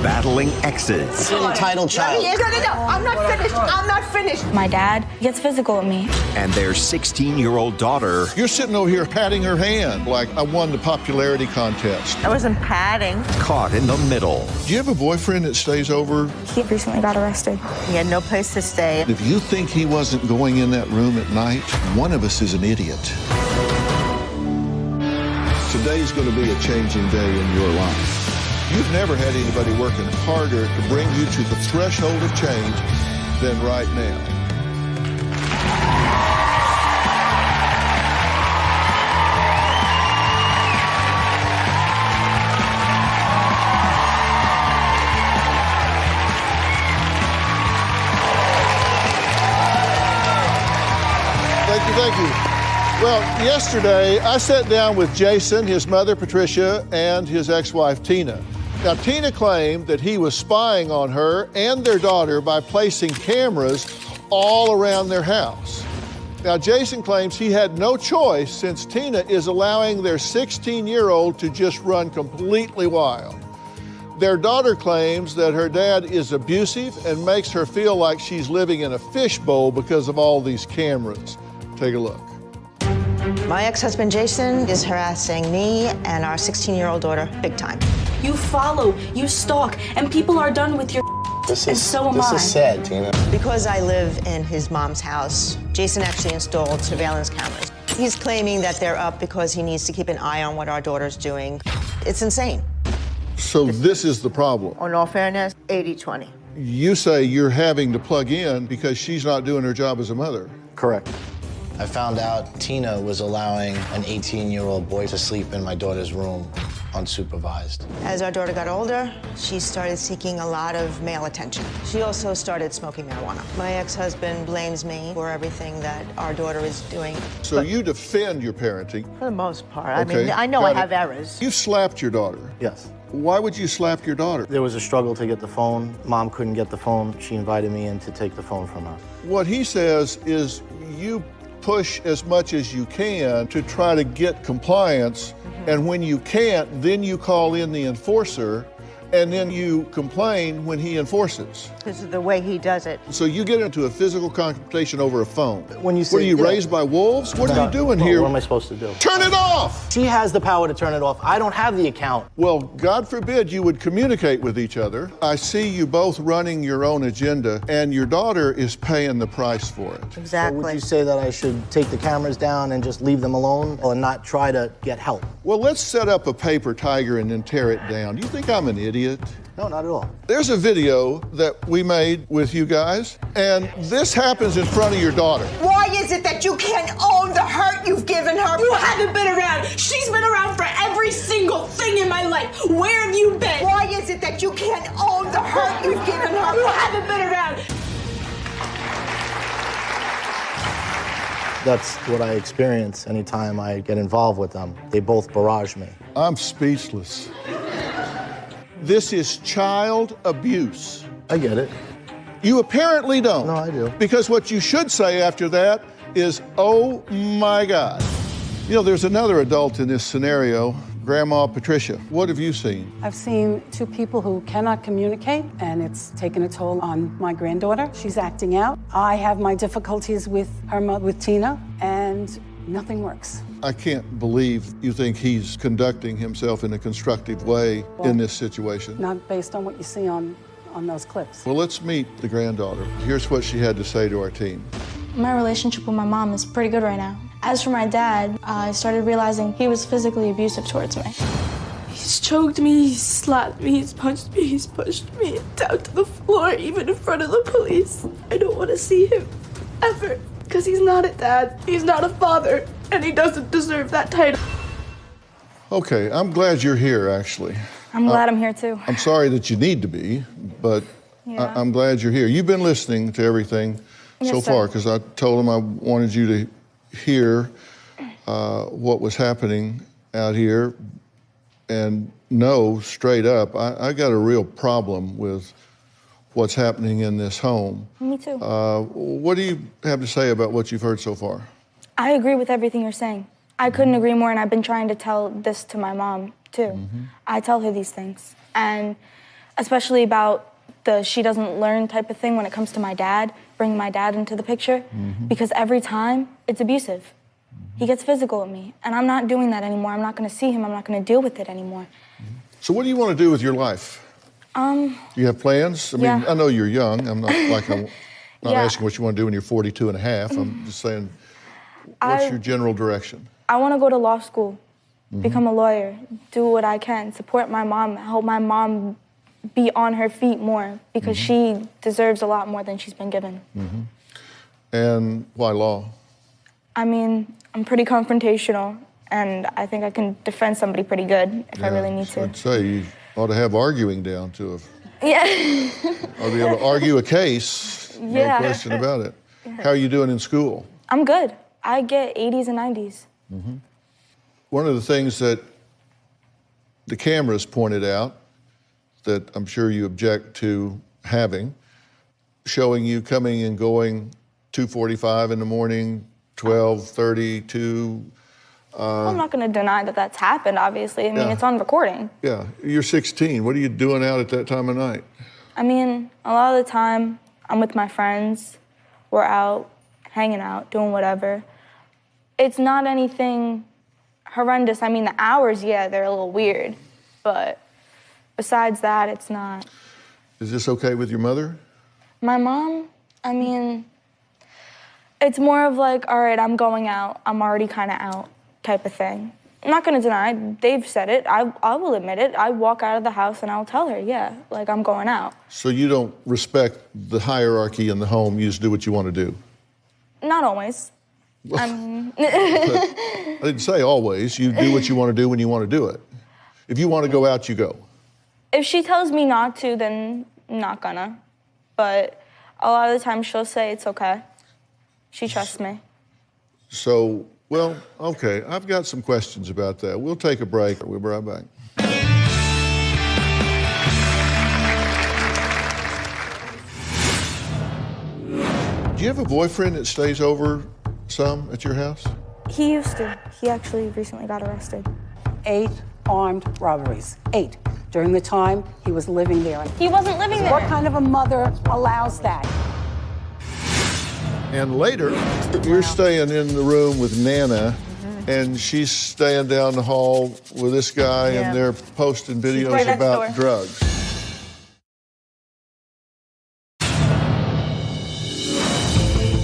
battling exes. Entitled child. No, I'm not finished. I'm not finished. My dad gets physical with me. And their 16-year-old daughter. You're sitting over here patting her hand like I won the popularity contest. I wasn't patting. Caught in the middle. Do you have a boyfriend that stays over? He recently got arrested. He had no place to stay. If you think he wasn't going in that room at night, one of us is an idiot. Today's going to be a changing day in your life. You've never had anybody working harder to bring you to the threshold of change than right now. Thank you. Well, yesterday I sat down with Jason, his mother Patricia, and his ex-wife Tina. Now, Tina claimed that he was spying on her and their daughter by placing cameras all around their house. Now, Jason claims he had no choice since Tina is allowing their 16-year-old to just run completely wild. Their daughter claims that her dad is abusive and makes her feel like she's living in a fishbowl because of all these cameras. Take a look. My ex-husband Jason is harassing me and our 16-year-old daughter big time. You follow, you stalk, and people are done with your and so am I. This is sad, Tina. Because I live in his mom's house, Jason actually installed surveillance cameras. He's claiming that they're up because he needs to keep an eye on what our daughter's doing. It's insane. So this is the problem. In all fairness, 80-20. You say you're having to plug in because she's not doing her job as a mother. Correct. I found out Tina was allowing an 18-year-old boy to sleep in my daughter's room unsupervised. As our daughter got older, she started seeking a lot of male attention. She also started smoking marijuana. My ex-husband blames me for everything that our daughter is doing. So you defend your parenting. For the most part. Okay, I mean, I know got I have it. errors. You slapped your daughter. Yes. Why would you slap your daughter? There was a struggle to get the phone. Mom couldn't get the phone. She invited me in to take the phone from her. What he says is you push as much as you can to try to get compliance, and when you can't, then you call in the enforcer, and then you complain when he enforces. This is the way he does it. So you get into a physical confrontation over a phone. When you say, what are you, yeah. raised by wolves? What are you doing Well, here? What am I supposed to do? Turn it off! She has the power to turn it off. I don't have the account. Well, God forbid you would communicate with each other. I see you both running your own agenda, and your daughter is paying the price for it. So Exactly. would you say that I should take the cameras down and just leave them alone or not try to get help? Well, let's set up a paper tiger and then tear it down. Do you think I'm an idiot? No, not at all. There's a video that we made with you guys, and this happens in front of your daughter. Why is it that you can't own the hurt you've given her? You haven't been around. She's been around for every single thing in my life. Where have you been? Why is it that you can't own the hurt you've given her? You haven't been around. That's what I experience anytime I get involved with them. They both barrage me. I'm speechless. This is child abuse. I get it. You apparently don't. No, I do. Because what you should say after that is, oh my God. You know, there's another adult in this scenario, Grandma Patricia. What have you seen? I've seen two people who cannot communicate, and it's taken a toll on my granddaughter. She's acting out. I have my difficulties with her mother, with Tina, and nothing works. I can't believe you think he's conducting himself in a constructive way in this situation. Not based on what you see on those clips. Well, let's meet the granddaughter. Here's what she had to say to our team. My relationship with my mom is pretty good right now. As for my dad, I started realizing he was physically abusive towards me. He's choked me, he's slapped me, he's punched me, he's pushed me down to the floor, even in front of the police. I don't want to see him ever, because he's not a dad, he's not a father, and he doesn't deserve that title. Okay, I'm glad you're here, actually. I'm glad I'm here too. I'm sorry that you need to be, but Yeah. I'm glad you're here. You've been listening to everything so Yes, sir. far, because I told him I wanted you to hear what was happening out here and know straight up, I got a real problem with what's happening in this home. Me too. What do you have to say about what you've heard so far? I agree with everything you're saying. I couldn't agree more, and I've been trying to tell this to my mom too. I tell her these things. And especially about the she doesn't learn type of thing when it comes to my dad, bringing my dad into the picture, because every time it's abusive. He gets physical with me, and I'm not doing that anymore. I'm not going to see him. I'm not going to deal with it anymore. So what do you want to do with your life? Do you have plans? I mean, Yeah. I know you're young. I'm not not asking what you want to do when you're 42 and a half. I'm just saying, what's your general direction? I want to go to law school, become a lawyer, do what I can, support my mom, help my mom be on her feet more, because she deserves a lot more than she's been given. And why law? I mean, I'm pretty confrontational, and I think I can defend somebody pretty good if I really need to. I'd say you ought to have arguing down to a... Yeah. Ought to be able to argue a case, no question about it. How are you doing in school? I'm good. I get 80s and 90s. One of the things that the cameras pointed out that I'm sure you object to having, showing you coming and going 2:45 in the morning, 12:30, 2. I'm not going to deny that that's happened, obviously. I mean, it's on recording. Yeah, you're 16. What are you doing out at that time of night? I mean, a lot of the time, I'm with my friends. We're out, hanging out, doing whatever. It's not anything horrendous. I mean, the hours, yeah, they're a little weird. But besides that, it's not. Is this okay with your mother? My mom, I mean, it's more of like, all right, I'm going out. I'm already kind of out type of thing. I'm not going to deny it. They've said it. I will admit it. I walk out of the house and I'll tell her, yeah, like I'm going out. So you don't respect the hierarchy in the home. You just do what you want to do? Not always. I didn't say always. You do what you want to do when you want to do it. If you want to go out, you go. If she tells me not to, then I'm not gonna. But a lot of the time she'll say it's okay. She trusts me. So, well, okay. I've got some questions about that. We'll take a break. We'll be right back. Do you have a boyfriend that stays over some at your house? He used to. He actually recently got arrested. 8 armed robberies. 8. During the time he was living there. He wasn't living there. What kind of a mother allows that? And later, you're staying in the room with Nana, and she's staying down the hall with this guy, and they're posting videos right next about door. drugs.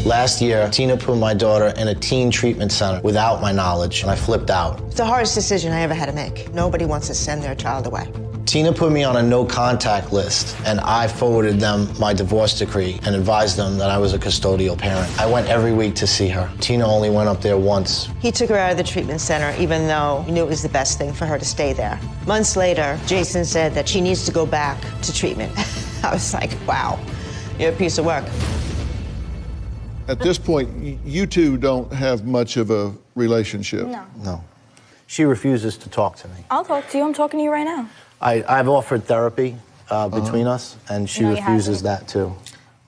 Last year, Tina put my daughter in a teen treatment center without my knowledge, and I flipped out. It's the hardest decision I ever had to make. Nobody wants to send their child away. Tina put me on a no-contact list, and I forwarded them my divorce decree and advised them that I was a custodial parent. I went every week to see her. Tina only went up there once. He took her out of the treatment center, even though he knew it was the best thing for her to stay there. Months later, Jason said that she needs to go back to treatment. I was like, wow, you're a piece of work. At this point, you two don't have much of a relationship. No. She refuses to talk to me. I'll talk to you. I'm talking to you right now. I've offered therapy between us, and she No, you refuses haven't. that too.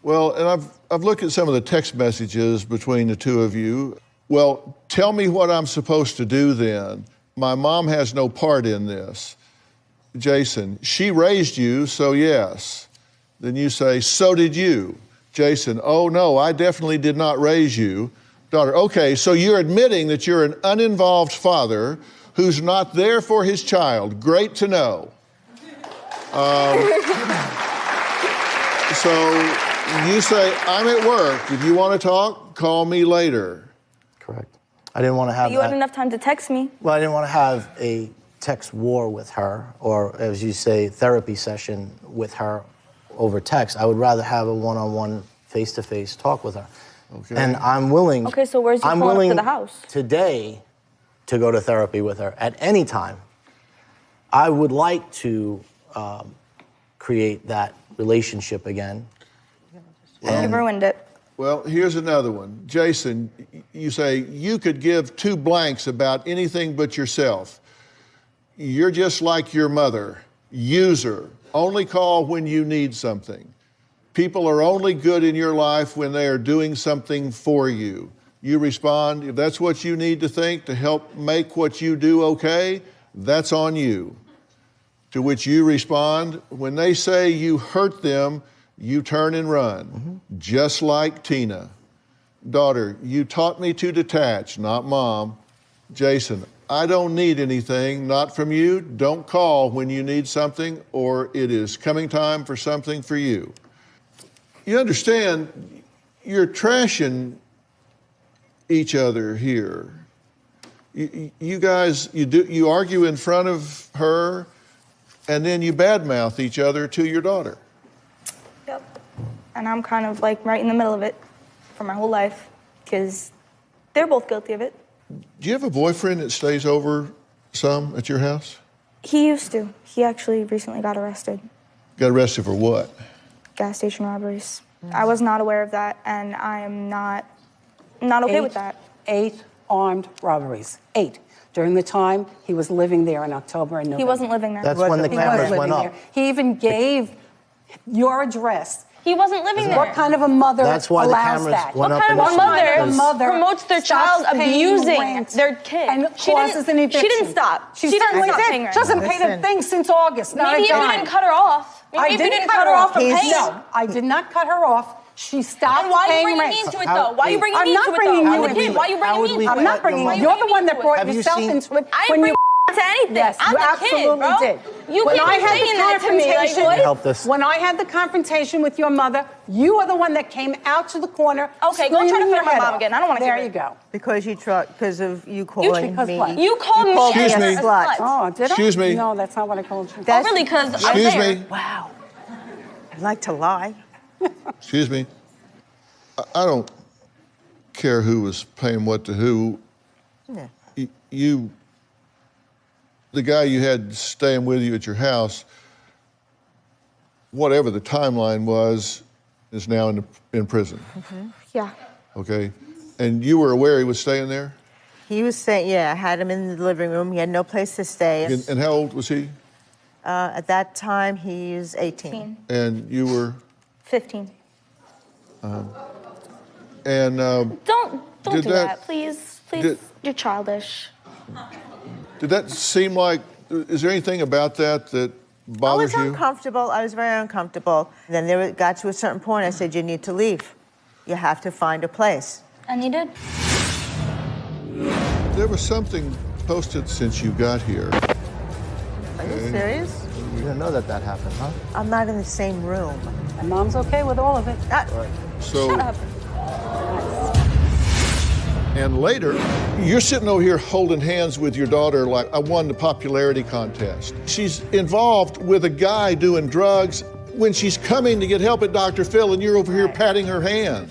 Well, and I've looked at some of the text messages between the two of you. Well, tell me what I'm supposed to do then. My mom has no part in this. Jason, she raised you, so yes. Then you say, so did you. Jason, oh no, I definitely did not raise you. Daughter, okay, so you're admitting that you're an uninvolved father who's not there for his child. Great to know. So you say, I'm at work. If you want to talk, call me later. Correct. I didn't want to have You had enough time to text me. Well, I didn't want to have a text war with her, or as you say, therapy session with her over text. I would rather have a one-on-one, face-to-face talk with her. Okay. And I'm willing. Okay, so where's your I'm phone up willing to the house? today to go to therapy with her at any time. I would like to create that relationship again. You've ruined it. Well, here's another one. Jason, you say you could give 2 blanks about anything but yourself. You're just like your mother, user, only call when you need something. People are only good in your life when they are doing something for you. You respond, if that's what you need to think to help make what you do okay, that's on you. To which you respond, when they say you hurt them, you turn and run, just like Tina. Daughter, you taught me to detach, not mom. Jason, I don't need anything, not from you. Don't call when you need something or it is coming time for something for you. You understand, you're trashing each other here. You guys, you argue in front of her and then you badmouth each other to your daughter. Yep. And I'm kind of like right in the middle of it for my whole life because they're both guilty of it. Do you have a boyfriend that stays over some at your house? He used to. He actually recently got arrested. Got arrested for what? Gas station robberies. I was not aware of that, and I am not okay with that. 8 armed robberies. 8. During the time he was living there in October and November. He wasn't living there. That's when the He was cameras living went up. there. He even gave your address. He wasn't living there. What kind of a mother That's why the allows cameras that? went What up. kind of a mother promotes their child stops paying abusing rent their kid? and She causes an eviction? She didn't stop. She didn't certainly stop did. paying rent. She hasn't paid a Listen. thing since August. Not Maybe a if you dime. didn't cut her off. Maybe I if you didn't cut her off for He's- paying. No, I did not cut her off. She stopped And why are you paying bringing rent. me into it, though? Why are you bringing I'm me not into it, bringing though? you I'm the into kid. it. Why are you bringing me into it? I'm not bringing Why you. are You're the bringing one me that into brought Have you yourself seen- into it. I when didn't you bring to anything. Yes, I'm you the absolutely kid, bro. did. You When can't I be had saying the that to me. Like, confrontation, what? Help this. when I had the confrontation with your mother, you are the one that came out to the corner. Okay, go try to screaming figure your my head mom off. again. I don't wanna There hear you it. go. Because of you calling because me. what? You called me Excuse a me. slut. Oh, did I? Excuse me. No, that's not what I called you. Oh, really? Because I'm Excuse there. me. Wow. I'd like to lie. Excuse me. I don't care who was paying what to who. Yeah. You, the guy you had staying with you at your house, whatever the timeline was, is now in prison. Yeah. Okay? And you were aware he was staying there? He was saying, yeah, I had him in the living room. He had no place to stay. And how old was he? At that time, he's 18. And you were? 15. And Don't Did do that- that, please. Please, did- you're childish. did that seem like, is there anything about that I bothers was you? uncomfortable. I was very uncomfortable. Then got to a certain point. I said, you need to leave. You have to find a place. And you did. There was something posted since you got here. Are you serious? You didn't know that happened, huh? I'm not in the same room. And Mom's okay with all of it. So, Shut up. and later, you're sitting over here holding hands with your daughter like I won the popularity contest. She's involved with a guy doing drugs when she's coming to get help at Dr. Phil, and you're over here patting her hand.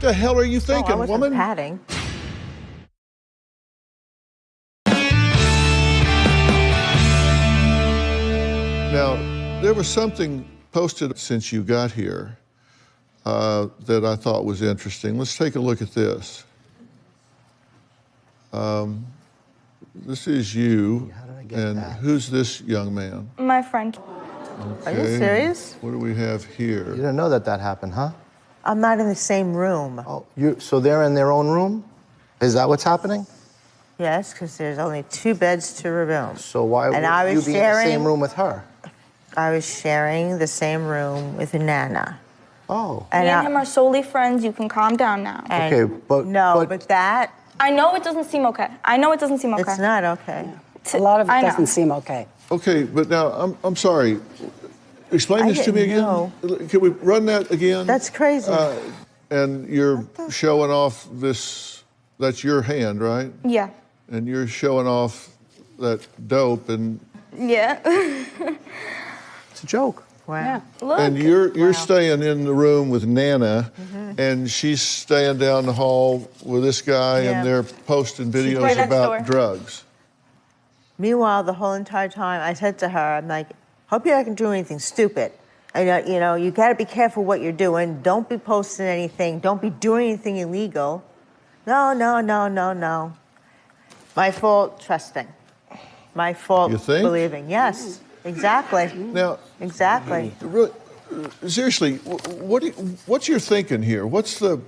The hell are you thinking, I wasn't woman? patting. Now, there was something posted since you got here that I thought was interesting. Let's take a look at this. This is you, How did I get and that? who's this young man? My friend. Are you Okay. serious? What do we have You here? didn't know that happened, huh? I'm not in the same room. Oh, so they're in their own room? Is that what's happening? Yes, because there's only 2 beds to a room. So why And I would you was be in the sharing- same room with her? I was sharing the same room with Nana. Oh. And Me and I- him are solely friends. You can calm down now. and Okay, but- no, but- but that I know it doesn't seem okay. I know it doesn't seem okay. it's not okay. A lot of it I know. doesn't seem okay. Okay, but now, I'm sorry. Explain I this to me didn't again. know. Can we run that again? That's crazy. And you're showing off this, that's your hand, right? Yeah. And you're showing off that dope, and Yeah. It's a joke. wow. Yeah. Look. and you're staying in the room with Nana, and she's staying down the hall with this guy, Yeah. and they're posting videos right next about door. drugs. Meanwhile, the whole entire time, I said to her, I'm like, hope you're not going to do anything stupid. And, you got to be careful what you're doing. Don't be posting anything. Don't be doing anything illegal. No. My fault trusting. My fault You think? believing. Yes, exactly. Now, Exactly. really, seriously, what's your thinking here? What's the?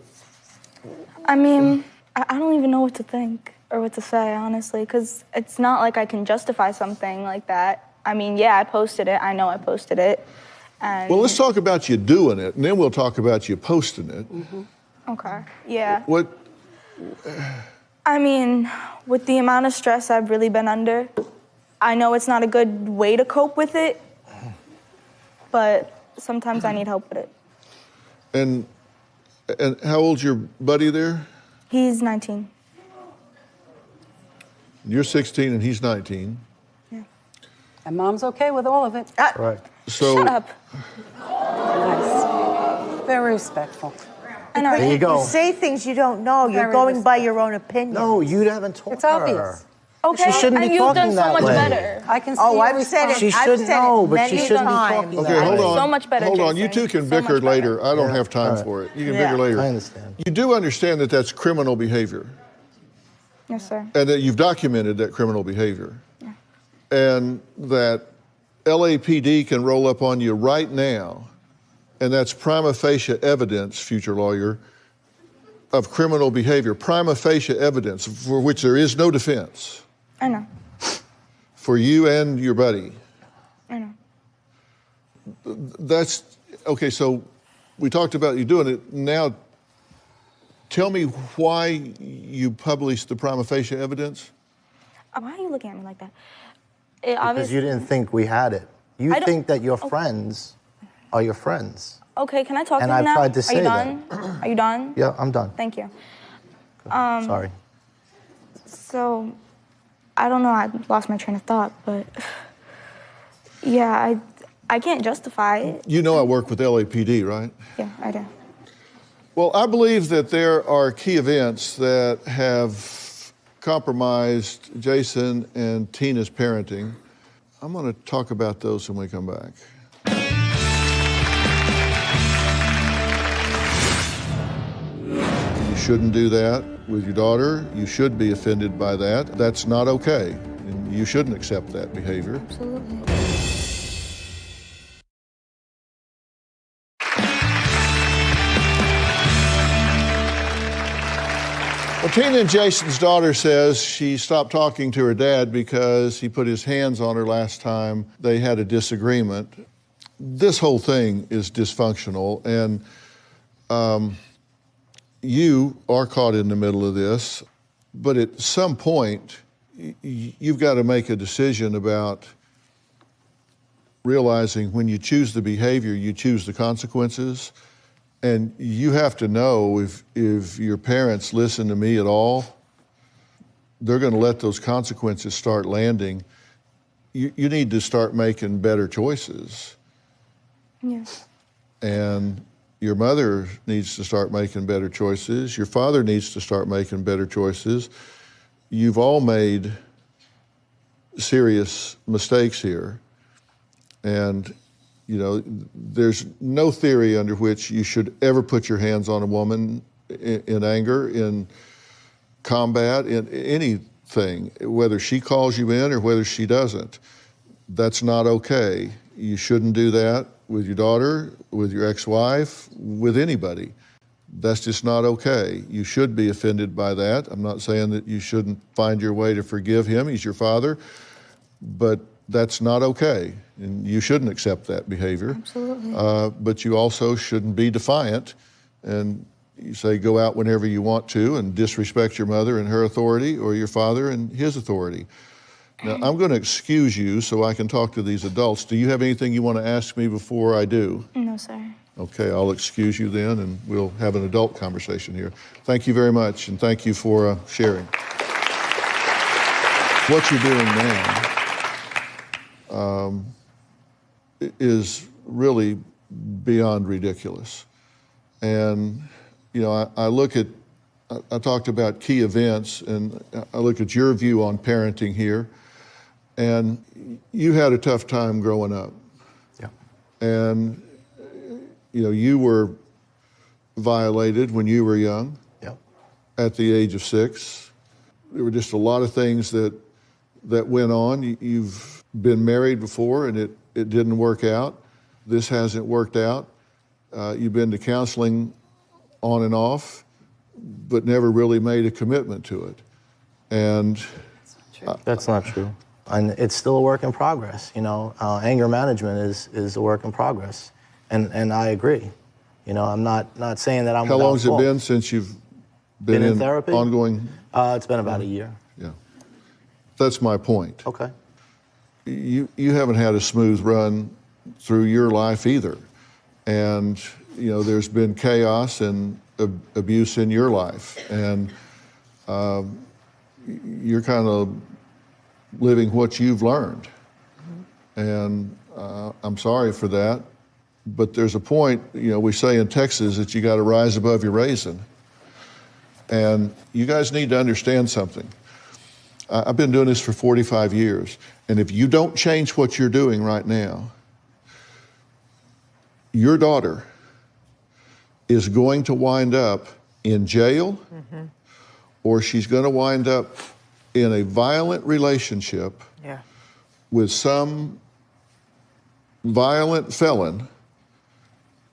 I mean, I don't even know what to think or what to say, honestly, because it's not like I can justify something like that. I mean, yeah, I posted it. I know I posted it. And Well, let's talk about you doing it, and then we'll talk about you posting it. Okay, yeah. What? I mean, with the amount of stress I've really been under, I know it's not a good way to cope with it, but sometimes I need help with it. And how old's your buddy there? He's 19. You're 16 and he's 19. Yeah. And Mom's okay with all of it. Right. So Shut up. Nice. Very respectful. And our, There you go. You say things you don't know. You're Very going by your own opinion. No, you haven't told It's her. obvious. okay, She shouldn't and be you've done talking so that much way. better. I can see Oh, your I've said response. it. She I've shouldn't said it know, but she many shouldn't be times. talking Okay, that hold way. on. So much better, Hold on. You Jason. two can So bicker much better. later. I don't Yeah. have time All right. for it. You can Yeah. bicker later. I understand. You do understand that that's criminal behavior, Yes, sir. and that you've documented that criminal behavior, and that LAPD can roll up on you right now, and that's prima facie evidence, future lawyer, of criminal behavior. Prima facie evidence for which there is no defense I know. for you and your buddy. I know. That's okay. So we talked about you doing it. Now, tell me why you published the prima facie evidence. Why are you looking at me like that? It Because obviously. you didn't think we had it. You I don't- think that your friends are your friends. Okay, can I talk And to him I've now? tried to Are say you that. done? Are you done? Yeah, I'm done. Thank you. Sorry. So, I don't know. I lost my train of thought, but yeah, I can't justify it. You know I work with LAPD, right? Yeah, I do. Well, I believe that there are key events that have compromised Jason and Tina's parenting. I'm going to talk about those when we come back. You shouldn't do that with your daughter. You should be offended by that. That's not okay. And you shouldn't accept that behavior. Absolutely. Well, Tina and Jason's daughter says she stopped talking to her dad because he put his hands on her last time they had a disagreement. This whole thing is dysfunctional, and you are caught in the middle of this, but at some point, you've got to make a decision about realizing when you choose the behavior, you choose the consequences. And you have to know if your parents listen to me at all, they're going to let those consequences start landing. You need to start making better choices. Yes. And your mother needs to start making better choices. Your father needs to start making better choices. You've all made serious mistakes here. And you know, there's no theory under which you should ever put your hands on a woman in anger, in combat, in anything, whether she calls you in or whether she doesn't. That's not okay. You shouldn't do that with your daughter, with your ex-wife, with anybody. That's just not okay. You should be offended by that. I'm not saying that you shouldn't find your way to forgive him. He's your father. But that's not okay, and you shouldn't accept that behavior. Absolutely. But you also shouldn't be defiant, and you say go out whenever you want to and disrespect your mother and her authority, or your father and his authority. Now, I'm going to excuse you so I can talk to these adults. Do you have anything you want to ask me before I do? No, sir. Okay, I'll excuse you then, and we'll have an adult conversation here. Thank you very much, and thank you for sharing. What you're doing now is really beyond ridiculous. And, you know, I talked about key events, and I look at your view on parenting here, and you had a tough time growing up. Yeah. And, you know, you were violated when you were young. Yep. At the age of 6. There were just a lot of things that went on. You've been married before, and it didn't work out. This hasn't worked out. You've been to counseling on and off, but never really made a commitment to it. And That's not true. And it's still a work in progress, you know. Anger management is a work in progress. And I agree. You know, I'm not saying that I'm How without long has it fault. been since you've been in therapy? ongoing? It's been about a year. Yeah. That's my point. Okay. You haven't had a smooth run through your life either. And, you know, there's been chaos and abuse in your life. And you're kind of living what you've learned. And I'm sorry for that. But there's a point, you know, we say in Texas that you got to rise above your raisin. And you guys need to understand something. I've been doing this for 45 years. And if you don't change what you're doing right now, your daughter is going to wind up in jail, or she's going to wind up in a violent relationship with some violent felon,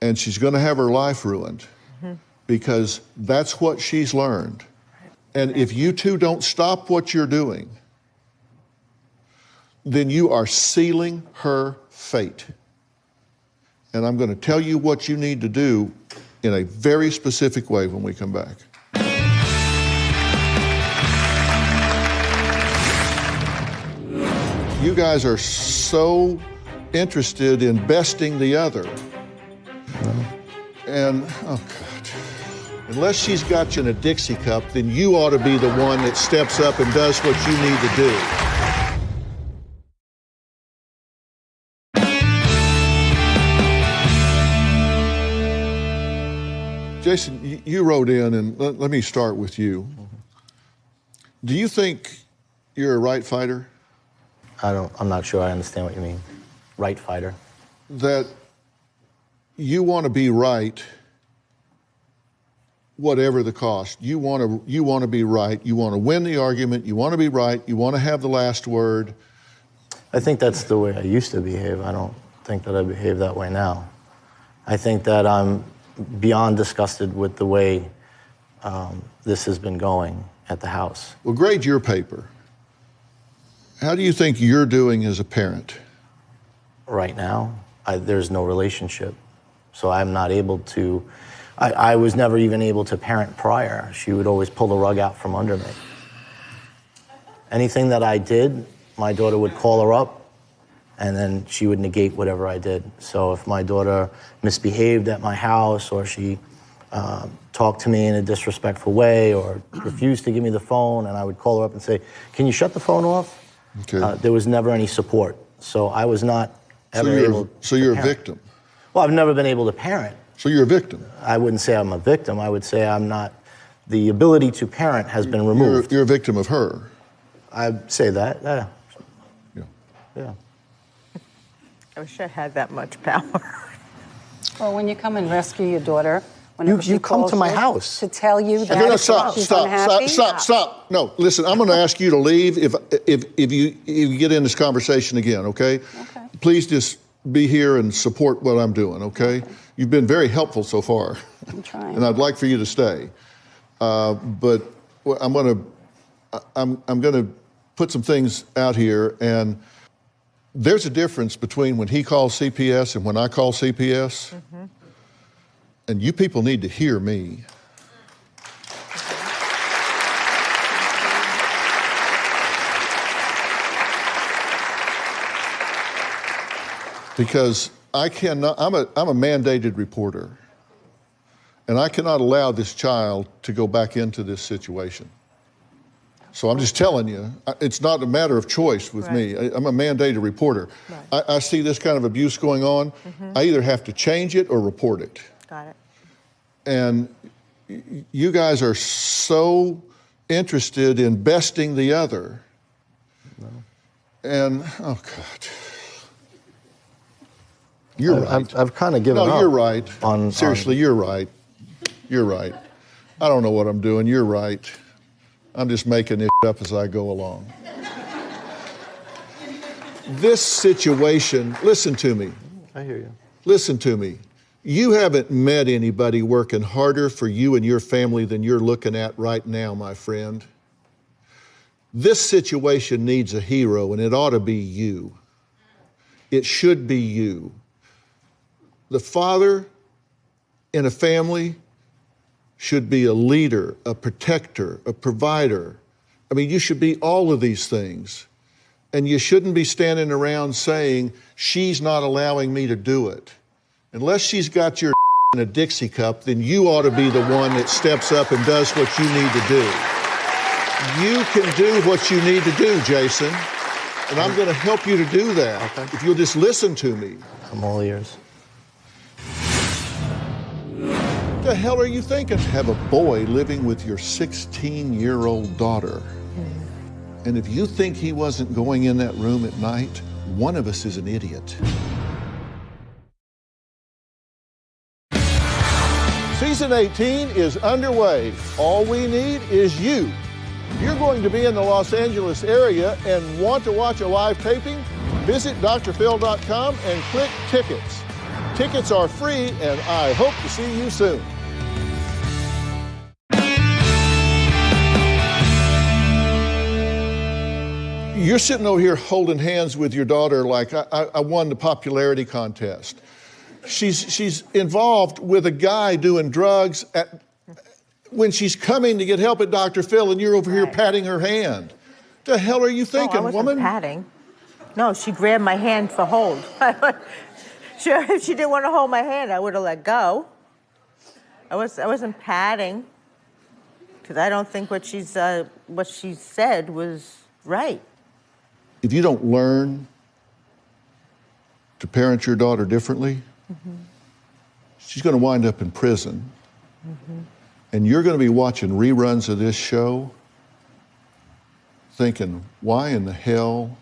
and she's going to have her life ruined because that's what she's learned. And if you two don't stop what you're doing, then you are sealing her fate. And I'm going to tell you what you need to do in a very specific way when we come back. You guys are so interested in besting the other. And, oh God, unless she's got you in a Dixie cup, then you ought to be the one that steps up and does what you need to do. Jason, you wrote in, and let me start with you. Do you think you're a right fighter? I'm not sure I understand what you mean. Right fighter? That you want to be right, whatever the cost. You want to be right. You want to win the argument. You want to be right. You want to have the last word. I think that's the way I used to behave. I don't think that I behave that way now. I think that I'm beyond disgusted with the way this has been going at the house. Well, grade your paper. How do you think you're doing as a parent? Right now, there's no relationship. So I'm not able to, I was never even able to parent prior. She would always pull the rug out from under me. Anything that I did, my daughter would call her up, and then she would negate whatever I did. So if my daughter misbehaved at my house, or she talked to me in a disrespectful way, or refused to give me the phone, and I would call her up and say, "Can you shut the phone off?" Okay. There was never any support. So I was not ever able to So you're a parent. victim? Well, I've never been able to parent. So you're a victim? I wouldn't say I'm a victim. I would say I'm not, the ability to parent has been removed. You're a victim of her? I'd say that, yeah. Yeah. I wish I had that much power. Well, when you come and rescue your daughter, You come to my house. to tell you that No, stop. she's unhappy. Stop. No, listen, I'm going to ask you to leave if you get in this conversation again, okay? Okay. Please just be here and support what I'm doing, okay? You've been very helpful so far. I'm trying. And I'd like for you to stay. But I'm going to put some things out here, and there's a difference between when he calls CPS and when I call CPS. And you people need to hear me. Because I cannot, I'm a mandated reporter, and I cannot allow this child to go back into this situation. So I'm just telling you, it's not a matter of choice with me. I'm a mandated reporter. I see this kind of abuse going on. I either have to change it or report it. Got it. And you guys are so interested in besting the other. And, oh God. You're right. I've kind of given up. No, you're right. Seriously, you're right. You're right. I don't know what I'm doing. You're right. I'm just making this up as I go along. This situation, listen to me. I hear you. Listen to me. You haven't met anybody working harder for you and your family than you're looking at right now, my friend. This situation needs a hero, and it ought to be you. It should be you. The father in a family should be a leader, a protector, a provider. I mean, you should be all of these things. And you shouldn't be standing around saying, she's not allowing me to do it. Unless she's got your in a Dixie cup, then you ought to be the one that steps up and does what you need to do. You can do what you need to do, Jason. And I'm going to help you to do that. Okay. If you'll just listen to me. I'm all ears. What the hell are you thinking? Have a boy living with your 16-year-old daughter. And if you think he wasn't going in that room at night, one of us is an idiot. Season 18 is underway. All we need is you. If you're going to be in the Los Angeles area and want to watch a live taping, visit drphil.com and click tickets. Tickets are free, and I hope to see you soon. You're sitting over here holding hands with your daughter like I won the popularity contest. She's involved with a guy doing drugs when she's coming to get help at Dr. Phil, and you're over here patting her hand. The hell are you thinking, I wasn't woman? Patting. No, she grabbed my hand for hold. Sure, if she didn't want to hold my hand, I would have let go. I wasn't patting, because I don't think what she said was right. If you don't learn to parent your daughter differently, she's going to wind up in prison. And you're going to be watching reruns of this show thinking, why in the hell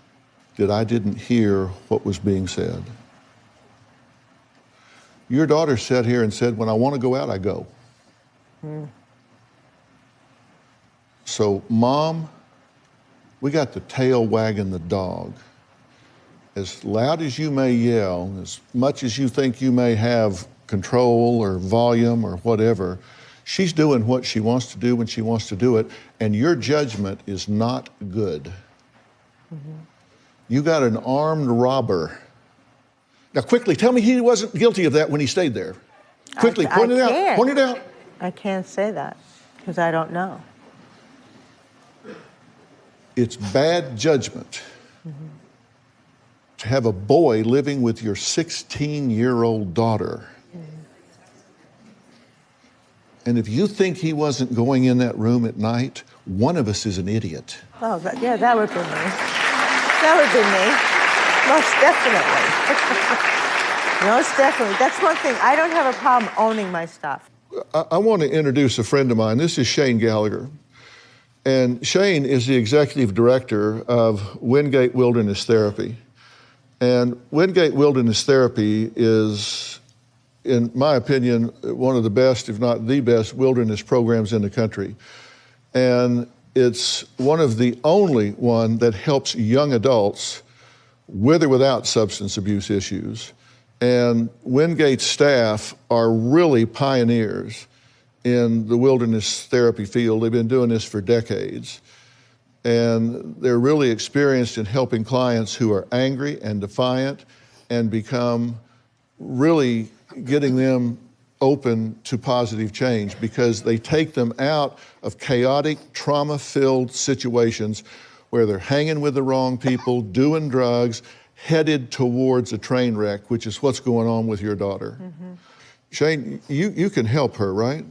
didn't hear what was being said? Your daughter sat here and said, when I want to go out, I go. So, Mom, we got the tail wagging the dog. As loud as you may yell, as much as you think you may have control or volume or whatever, she's doing what she wants to do when she wants to do it, and your judgment is not good. You got an armed robber. Now, quickly, tell me he wasn't guilty of that when he stayed there. Quickly, point it out. Point it out. I can't say that, because I don't know. It's bad judgment to have a boy living with your 16-year-old daughter. And if you think he wasn't going in that room at night, one of us is an idiot. Oh, yeah, that would be me. That would be me. Most definitely. Most definitely. That's one thing. I don't have a problem owning my stuff. I want to introduce a friend of mine. This is Shane Gallagher. And Shane is the executive director of Wingate Wilderness Therapy. And Wingate Wilderness Therapy is, in my opinion, one of the best, if not the best, wilderness programs in the country. And it's one of the only one that helps young adults with or without substance abuse issues. And Wingate's staff are really pioneers in the wilderness therapy field. They've been doing this for decades. And they're really experienced in helping clients who are angry and defiant and become really getting them open to positive change, because they take them out of chaotic, trauma-filled situations where they're hanging with the wrong people, doing drugs, headed towards a train wreck, which is what's going on with your daughter. Shane, you can help her, right?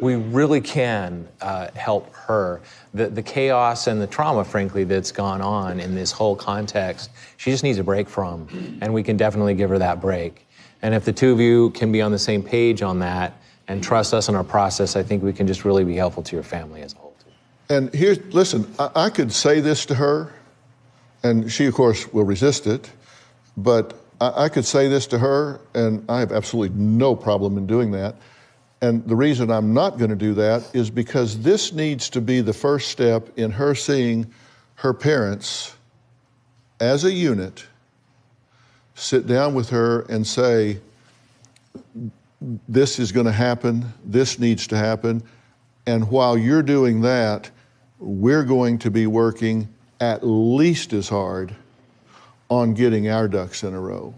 We really can help her. The chaos and the trauma, frankly, that's gone on in this whole context, she just needs a break from, and we can definitely give her that break. And if the two of you can be on the same page on that and trust us in our process, I think we can just really be helpful to your family as a whole, too. And here's, listen, I could say this to her, and she, of course, will resist it, but I could say this to her, and I have absolutely no problem in doing that. And the reason I'm not going to do that is because this needs to be the first step in her seeing her parents as a unit sit down with her and say, this is going to happen, this needs to happen, and while you're doing that, we're going to be working at least as hard on getting our ducks in a row.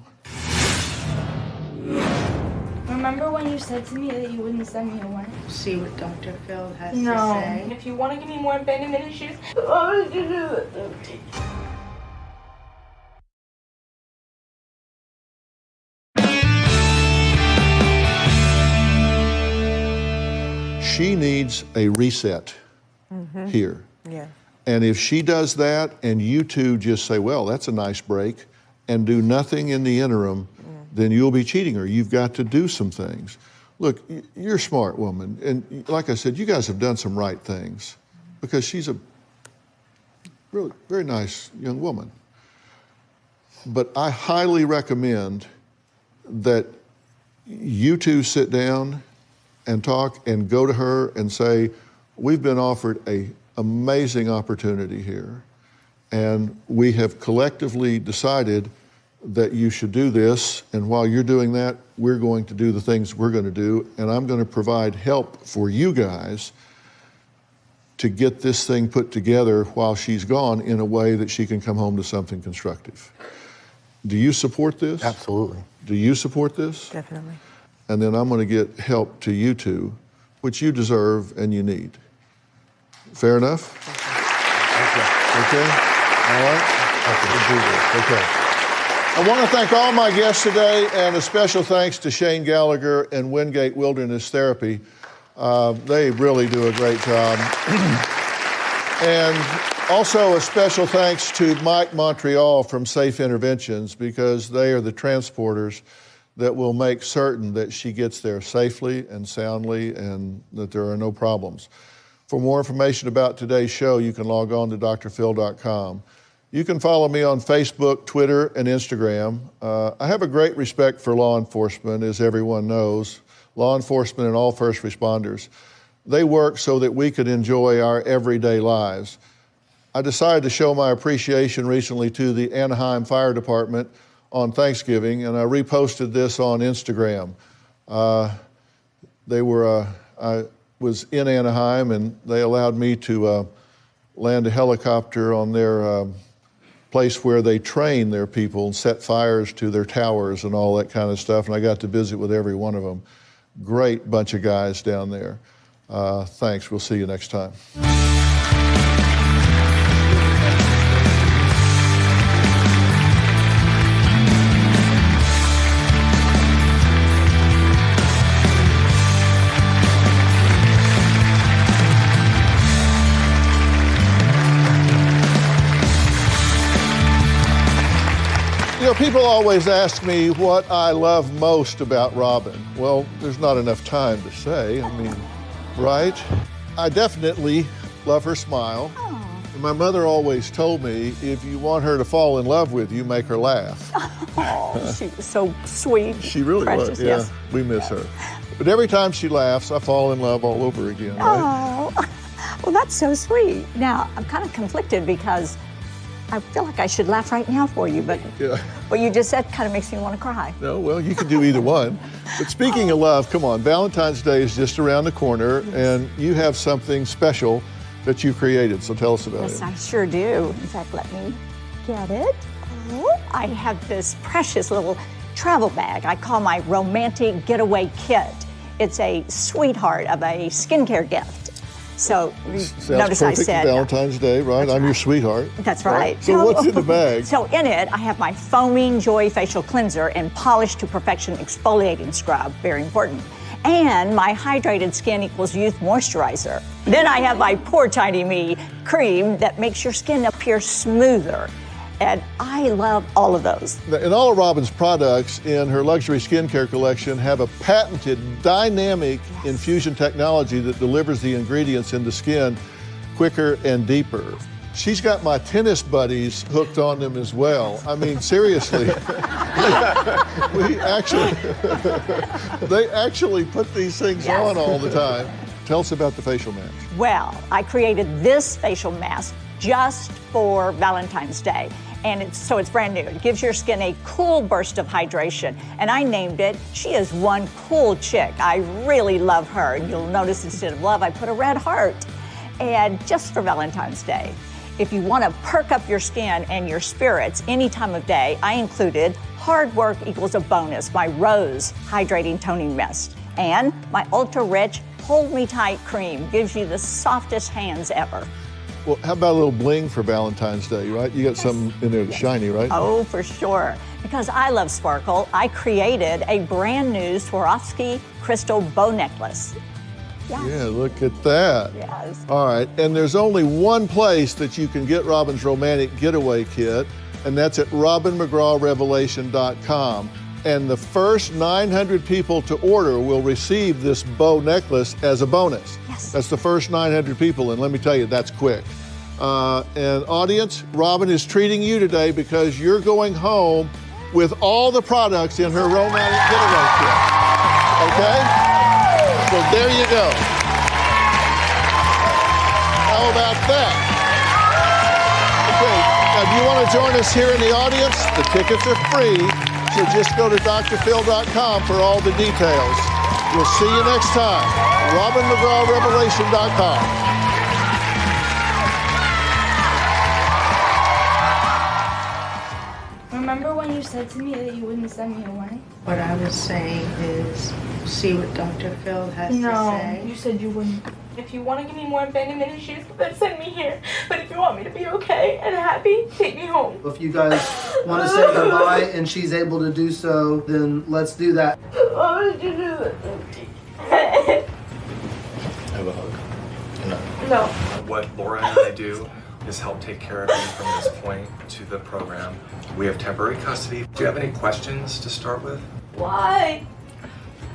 Remember when you said to me that you wouldn't send me away? See what Dr. Phil has No. to say. And if you want to give me more abandonment issues, why would you do that to me? She needs a reset here. Yeah. And if she does that and you two just say, well, that's a nice break, and do nothing in the interim, then you'll be cheating her. You've got to do some things. Look, you're a smart woman. And like I said, you guys have done some right things because she's a really very nice young woman. But I highly recommend that you two sit down and talk and go to her and say, we've been offered an amazing opportunity here. And we have collectively decided that you should do this. And while you're doing that, we're going to do the things we're going to do. And I'm going to provide help for you guys to get this thing put together while she's gone in a way that she can come home to something constructive. Do you support this? Absolutely. Do you support this? Definitely. And then I'm going to get help to you two, which you deserve and you need. Fair enough? Okay? All right? Okay. I want to thank all my guests today, and a special thanks to Shane Gallagher and Wingate Wilderness Therapy. They really do a great job. And also a special thanks to Mike Montreal from Safe Interventions, because they are the transporters that will make certain that she gets there safely and soundly and that there are no problems. For more information about today's show, you can log on to drphil.com. You can follow me on Facebook, Twitter, and Instagram. I have a great respect for law enforcement, as everyone knows. Law enforcement and all first responders. They work so that we could enjoy our everyday lives. I decided to show my appreciation recently to the Anaheim Fire Department on Thanksgiving, and I reposted this on Instagram. I was in Anaheim, and they allowed me to land a helicopter on their place where they train their people and set fires to their towers and all that kind of stuff, and I got to visit with every one of them. Great bunch of guys down there. Thanks, we'll see you next time. People always ask me what I love most about Robin. Well, there's not enough time to say. I mean, right? I definitely love her smile. And my mother always told me, if you want her to fall in love with you, make her laugh. Oh, she was so sweet. She really precious, was, yeah. Yes. We miss her. But every time she laughs, I fall in love all over again, right? Oh, well, that's so sweet. Now, I'm kind of conflicted because I feel like I should laugh right now for you, but Yeah. what you just said kind of makes me want to cry. No, well, you can do either one. But speaking of love, come on, Valentine's Day is just around the corner, and you have something special that you created, so tell us about Yes, it. I sure do. In fact, let me get it. Oh, I have this precious little travel bag I call my romantic getaway kit. It's a sweetheart of a skincare gift. So Sounds notice I perfect said for Valentine's Day, right? I'm your sweetheart. That's right. So what's in the bag? So in it, I have my Foaming Joy Facial Cleanser and Polished to Perfection Exfoliating Scrub, very important, and my Hydrated Skin Equals Youth Moisturizer. Then I have my Poor Tiny Me cream that makes your skin appear smoother. And I love all of those. And all of Robin's products in her luxury skincare collection have a patented dynamic infusion technology that delivers the ingredients into skin quicker and deeper. She's got my tennis buddies hooked on them as well. I mean, seriously, they actually put these things Yes. on all the time. Tell us about the facial mask. Well, I created this facial mask just for Valentine's Day. And it's brand new. It gives your skin a cool burst of hydration. And I named it, She Is One Cool Chick. I really love her. And you'll notice instead of love, I put a red heart. ad just for Valentine's Day. If you want to perk up your skin and your spirits any time of day, I included Hard Work Equals a Bonus, my Rose Hydrating Toning Mist. And my Ultra Rich Hold Me Tight Cream gives you the softest hands ever. Well, how about a little bling for Valentine's Day, right? You got something in there that's shiny, right? Oh, for sure. Because I love sparkle, I created a brand new Swarovski crystal bow necklace. Yes. Yeah, look at that. Yes. All right, and there's only one place that you can get Robin's Romantic Getaway Kit, and that's at robinmcgrawrevelation.com. And the first 900 people to order will receive this bow necklace as a bonus. Yes. That's the first 900 people, and let me tell you, that's quick. And audience, Robin is treating you today because you're going home with all the products in her Romantic Getaway Kit. Okay? So there you go. How about that? Okay, now if you want to join us here in the audience, the tickets are free, so just go to drphil.com for all the details. We'll see you next time. RobinMcGrawRevelation.com. Remember when you said to me that you wouldn't send me away? What I was saying is, see what Dr. Phil has to say. No, you said you wouldn't. If you want to give me more abandonment issues, then send me here. But if you want me to be okay and happy, take me home. If you guys want to say goodbye and she's able to do so, then let's do that. Why would you do that? Have a hug. No. What Laura and I do is help take care of you from this point to the program. We have temporary custody. Do you have any questions to start with? Why?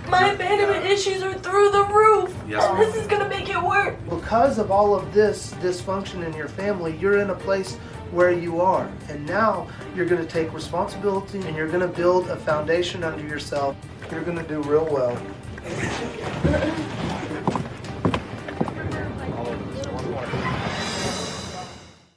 My abandonment issues are through the roof. Yes, and this is gonna make it worse. Because of all of this dysfunction in your family, you're in a place where you are. And now you're going to take responsibility and you're going to build a foundation under yourself. You're going to do real well.